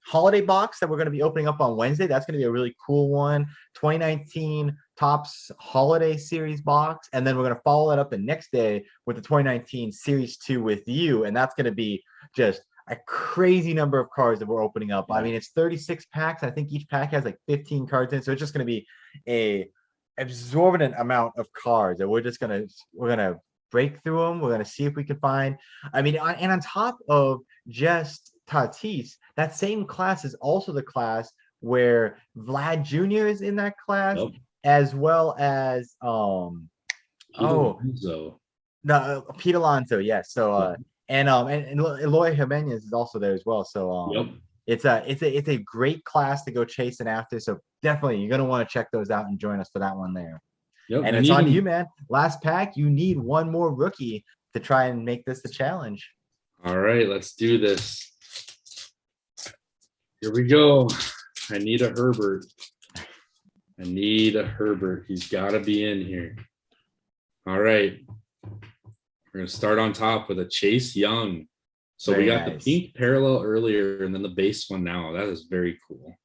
holiday box that we're going to be opening up on Wednesday. That's going to be a really cool one. 2019 Topps Holiday Series box. And then we're going to follow that up the next day with the 2019 Series 2 with you. And that's going to be just a crazy number of cards that we're opening up. I mean, it's 36 packs. I think each pack has like 15 cards in. So it's just going to be a exorbitant amount of cards that we're going to break through them. We're going to see if we can find, and on top of just Tatis, that same class is also the class where Vlad Jr. is in that class, as well as Pete Alonso, yes. So and Eloy Jimenez is also there as well. So it's a great class to go chasing after. So definitely you're gonna want to check those out and join us for that one there. And it's on you, man. Last pack, you need one more rookie to try and make this the challenge. All right, let's do this. Here we go. I need a Herbert. He's got to be in here. All right. We're going to start on top with a Chase Young. So we got the pink parallel earlier and then the base one now. That is very cool.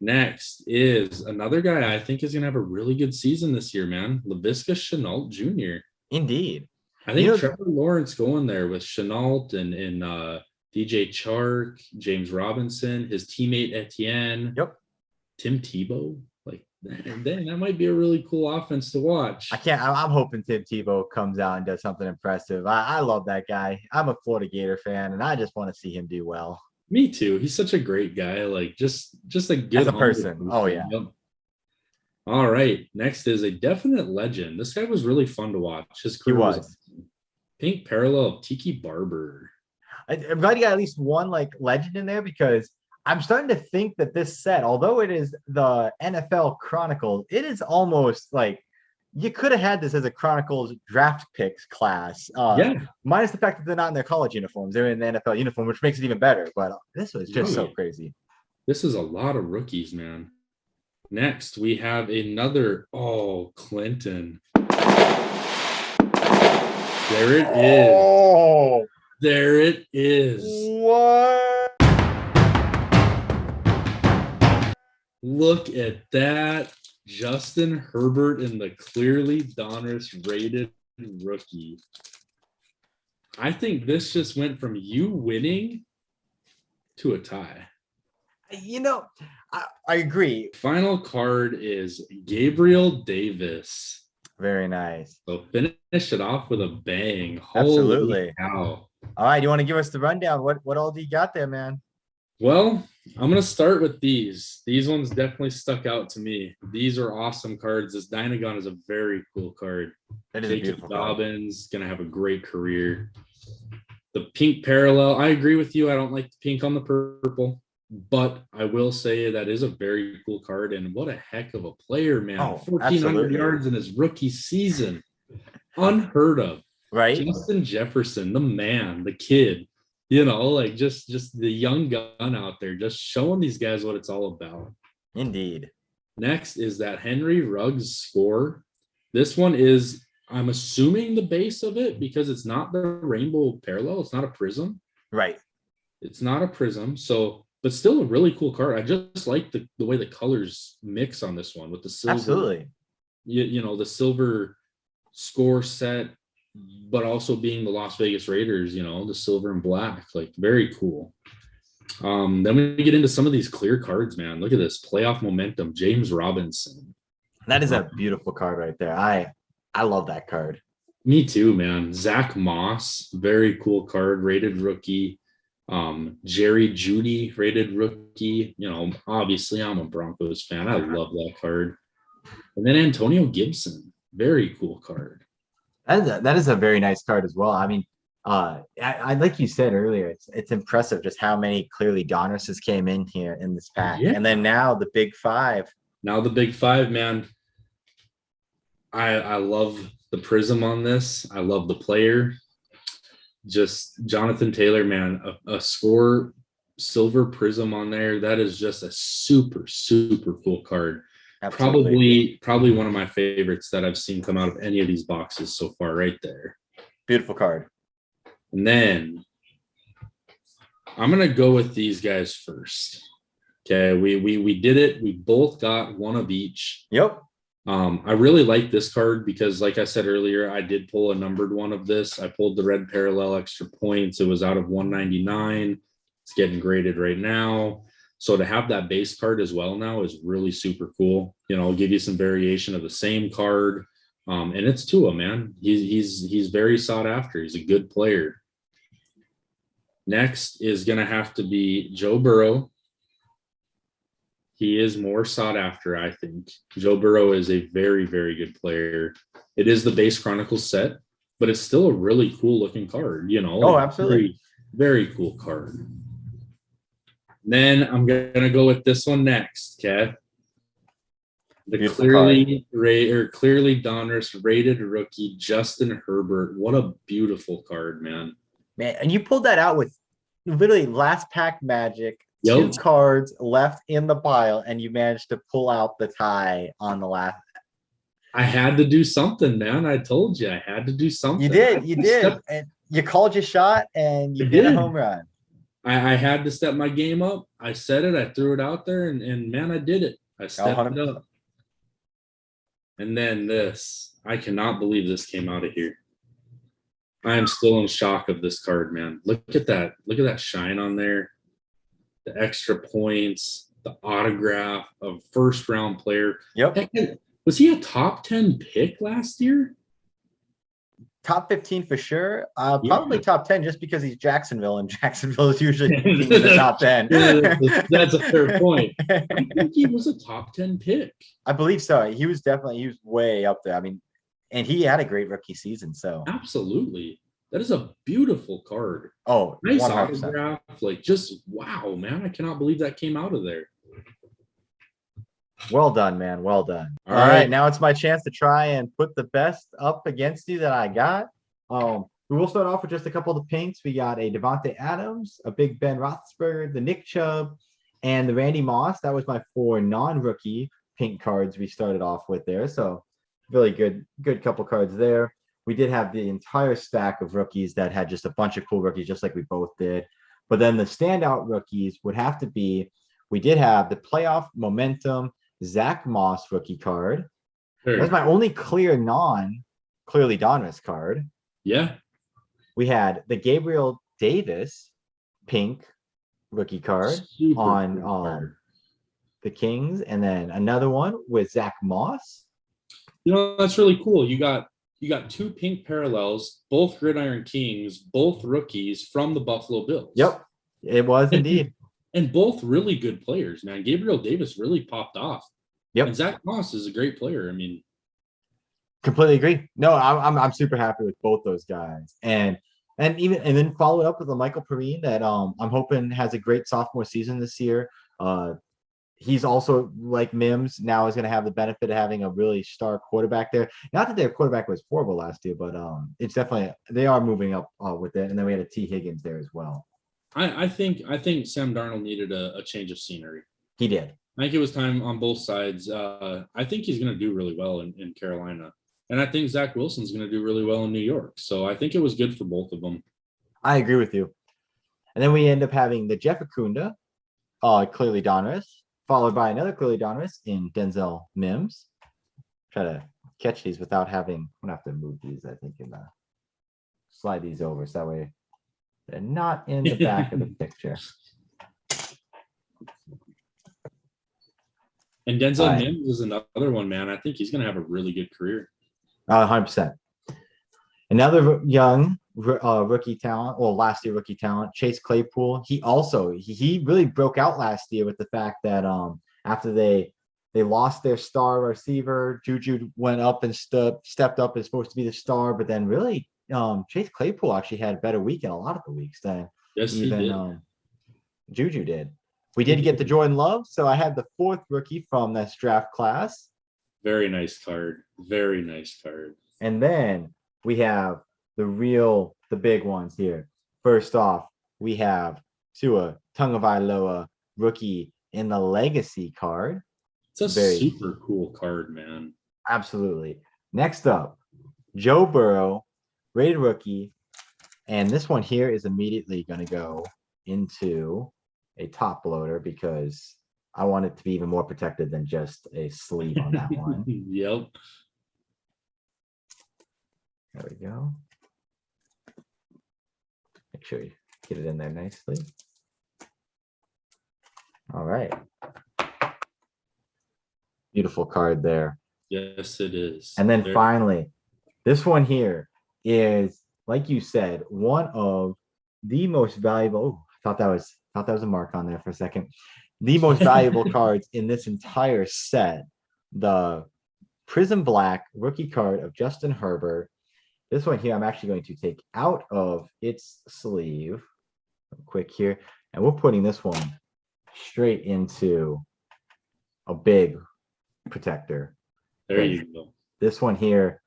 Next is another guy I think is going to have a really good season this year, man. Laviska Shenault Jr. Indeed. I think Trevor Lawrence going there with Shenault and DJ Chark, James Robinson, his teammate Etienne, Tim Tebow. Like, dang, that might be a really cool offense to watch. I'm hoping Tim Tebow comes out and does something impressive. I love that guy. I'm a Florida Gator fan, and I just want to see him do well. Me too. He's such a great guy. Like, just a good as a person. Oh yeah. Yep. All right. Next is a definite legend. This guy was really fun to watch. His career was pink parallel of Tiki Barber. I'm glad you got at least one like legend in there because I'm starting to think that this set, although it is the NFL Chronicles, it is almost like you could have had this as a Chronicles draft picks class. Yeah. Minus the fact that they're not in their college uniforms, they're in the NFL uniform, which makes it even better. But this was just so crazy. This is a lot of rookies, man. Next, we have another. Oh, Clynton. There it is. Oh, there it is. What? Look at that. Justin Herbert in the clearly Donruss rated rookie. I think this just went from you winning to a tie. You know, I agree. Final card is Gabriel Davis. Very nice. So finish it off with a bang. Absolutely. Holy cow. All right, you want to give us the rundown? What all do you got there, man? Well, I'm going to start with these. These ones definitely stuck out to me. These are awesome cards. This Dynagon is a very cool card. That is Jacob a beautiful Dobbins going to have a great career. The pink parallel, I agree with you. I don't like the pink on the purple, but I will say that is a very cool card. And what a heck of a player, man. 1,400 yards in his rookie season. Unheard of. Right? Justin Jefferson, the man, the kid. You know, like just the young gun out there, just showing these guys what it's all about. Indeed. Next is that Henry Ruggs score. This one is, I'm assuming, the base of it because it's not the rainbow parallel. It's not a prism. Right. It's not a prism. So, but still a really cool card. I just like the way the colors mix on this one with the silver. Absolutely. You know, the silver score set, but also being the Las Vegas Raiders, you know, the silver and black, like very cool. Then we get into some of these clear cards, man. Look at this playoff momentum, James Robinson. That is a beautiful card right there. I love that card. Me too, man. Zack Moss, very cool card, rated rookie. Jerry Jeudy, rated rookie. You know, obviously I'm a Broncos fan. I love that card. And then Antonio Gibson, very cool card. That is a very nice card as well. I mean, I like you said earlier, it's impressive just how many clearly Donrusses came in here in this pack. Yeah. And then now the big five. Now the big five, man. I love the prism on this. I love the player. Just Jonathan Taylor, man, a score silver prism on there. That is just a super, super cool card. Absolutely. Probably one of my favorites that I've seen come out of any of these boxes so far, right there. Beautiful card. And then I'm gonna go with these guys first. Okay, we did it. We both got one of each. Yep. I really like this card because, like I said earlier, I did pull a numbered one of this. I pulled the red parallel extra points. It was out of 199. It's getting graded right now. So to have that base card as well now is really super cool. You know, give you some variation of the same card. And it's TUA, man. He's very sought after. He's a good player. Next is going to have to be Joe Burrow. He is more sought after, I think. Joe Burrow is a very, very good player. It is the base Chronicles set, but it's still a really cool looking card, you know. Oh, absolutely. Very, very cool card. Then I'm going to go with this one next, okay? The clearly Donruss rated rookie, Justin Herbert. What a beautiful card, man. Man, and you pulled that out with literally last pack magic. Yep. 2 cards left in the pile, and you managed to pull out the tie on the last. I had to do something, man. I told you I had to do something. You did. And you called your shot, and you did a home run. I had to step my game up. I said it. I threw it out there, and man, I did it. I stepped it up. And then this. I cannot believe this came out of here. I am still in shock of this card, man. Look at that. Look at that shine on there. The extra points, the autograph of first-round player. Yep. Heck, was he a top 10 pick last year? Top 15 for sure. Probably top 10 just because he's Jacksonville, and Jacksonville is usually in the top 10. That's a fair point. I think he was a top 10 pick. I believe so. He was way up there. I mean, and he had a great rookie season. So absolutely. That is a beautiful card. Oh, Nice 100%. autograph. Like, just wow, man. I cannot believe that came out of there. Well done, man. Well done. All All right, right. now it's my chance to try and put the best up against you that I got. We will start off with just a couple of the pinks. We got a Devontae Adams, a Big Ben Roethlisberger, the Nick Chubb, and the Randy Moss. That was my 4 non-rookie pink cards we started off with there. So really good couple cards there. We did have the entire stack of rookies that had just a bunch of cool rookies, just like we both did. But then the standout rookies would have to be, we did have the playoff momentum Zack Moss rookie card. Very That's my cool. only clear clearly Donruss card. Yeah. We had the Gabriel Davis pink rookie card Super on cool card. the Kings, and then another one with Zack Moss. You know, that's really cool. You got 2 pink parallels, both Gridiron Kings, both rookies from the Buffalo Bills. Yep, it was indeed. And both really good players, man. Gabriel Davis really popped off. Yep. And Zack Moss is a great player. I mean, completely agree. No, I'm super happy with both those guys. And then follow it up with a Michael Perrine that I'm hoping has a great sophomore season this year. He's also, like Mims, now is going to have the benefit of having a really star quarterback there. Not that their quarterback was horrible last year, but it's definitely, they are moving up with it. And then we had a T. Higgins there as well. I think Sam Darnold needed a change of scenery. He did. I think it was time on both sides. I think he's going to do really well in Carolina. And I think Zach Wilson's going to do really well in New York. So I think it was good for both of them. I agree with you. And then we end up having the Jeff Acunda, clearly Donruss, followed by another clearly Donruss in Denzel Mims. Try to catch these without having, I'm going to have to move these, I think, and slide these over. So that way they're not in the back of the picture. And Denzel Mims is another one, man. I think he's going to have a really good career. 100%. Another young rookie talent, well, last year rookie talent, Chase Claypool. He also he really broke out last year with the fact that after they lost their star receiver, Juju went up and stepped up as supposed to be the star, but then really Chase Claypool actually had a better week in a lot of the weeks than even Juju did. We did get the Jordan Love, so I had the 4th rookie from this draft class. Very nice card. Very nice card. And then we have the big ones here. First off, we have Tua Tagovailoa rookie in the legacy card. It's a super cool card, man. Absolutely. Next up, Joe Burrow, rated rookie. And this one here is immediately going to go into a top loader because I want it to be even more protected than just a sleeve on that one. Yep. There we go. Make sure you get it in there nicely. All right. Beautiful card there. Yes, it is. And then finally, this one here is, like you said, one of the most valuable. Oh, I thought that was a mark on there for a second. The most valuable cards in this entire set. The Prism Black rookie card of Justin Herbert. This one here, I'm actually going to take out of its sleeve. Quick here. And we're putting this one straight into a big protector. There you go. This one here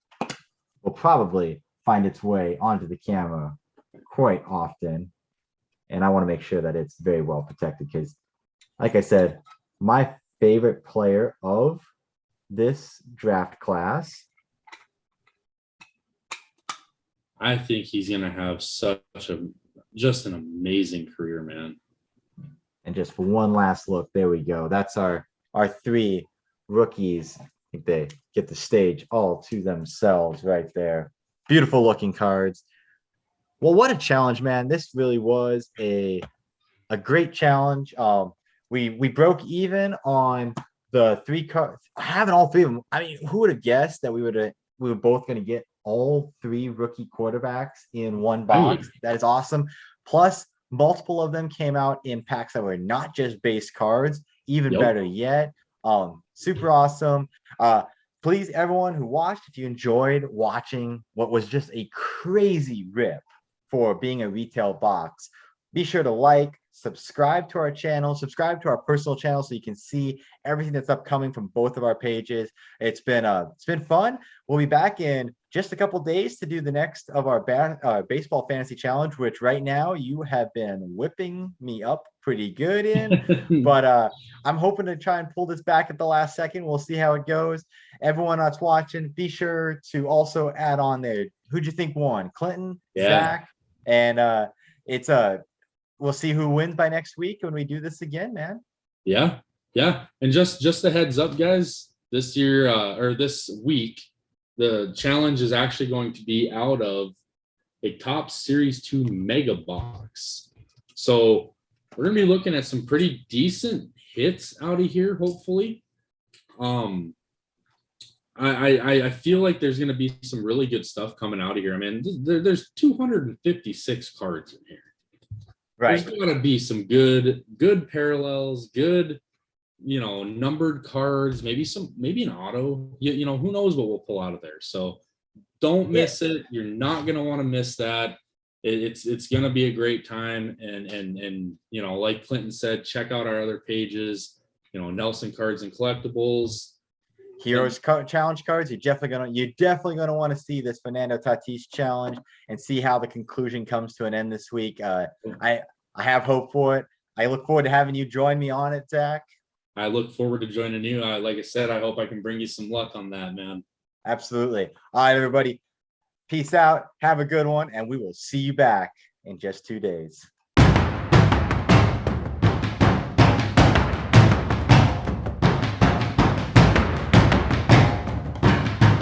will probably find its way onto the camera quite often. And I want to make sure that it's very well protected because, like I said, my favorite player of this draft class. I think he's going to have just an amazing career, man. And just for one last look, there we go. That's our 3 rookies. I think they get the stage all to themselves right there. Beautiful looking cards. Well, what a challenge, man. This really was a great challenge. We broke even on the 3 cards. Having all 3 of them. I mean, who would have guessed that we were both going to get all 3 rookie quarterbacks in one box? That is awesome. Plus, multiple of them came out in packs that were not just base cards. Even better yet. Super awesome. Please, everyone who watched, if you enjoyed watching what was just a crazy rip for being a retail box. Be sure to like, subscribe to our channel, subscribe to our personal channel so you can see everything that's upcoming from both of our pages. It's been fun. We'll be back in just a couple days to do the next of our baseball fantasy challenge, which right now you have been whipping me up pretty good in. But I'm hoping to try and pull this back at the last second. We'll see how it goes. Everyone that's watching, be sure to also add on there. Who'd you think won? Clynton, Zack, and we'll see who wins by next week when we do this again, man. Yeah. And just a heads up, guys, this year or this week, the challenge is actually going to be out of a Top Series 2 mega box. So we're going to be looking at some pretty decent hits out of here, hopefully. I feel like there's going to be some really good stuff coming out of here. I mean, there's 256 cards in here. Right. There's got to be some good parallels, good, numbered cards, maybe an auto, who knows what we'll pull out of there. So don't miss it. You're not going to want to miss that. It's going to be a great time. And, like Clynton said, check out our other pages, Nelson Cards and Collectibles. Heroes challenge cards. You're definitely gonna want to see this Fernando Tatis challenge and see how the conclusion comes to an end this week. I have hope for it. I look forward to having you join me on it, Zack. I look forward to joining you. Like I said, I hope I can bring you some luck on that, man. Absolutely. All right, everybody. Peace out. Have a good one, and we will see you back in just 2 days.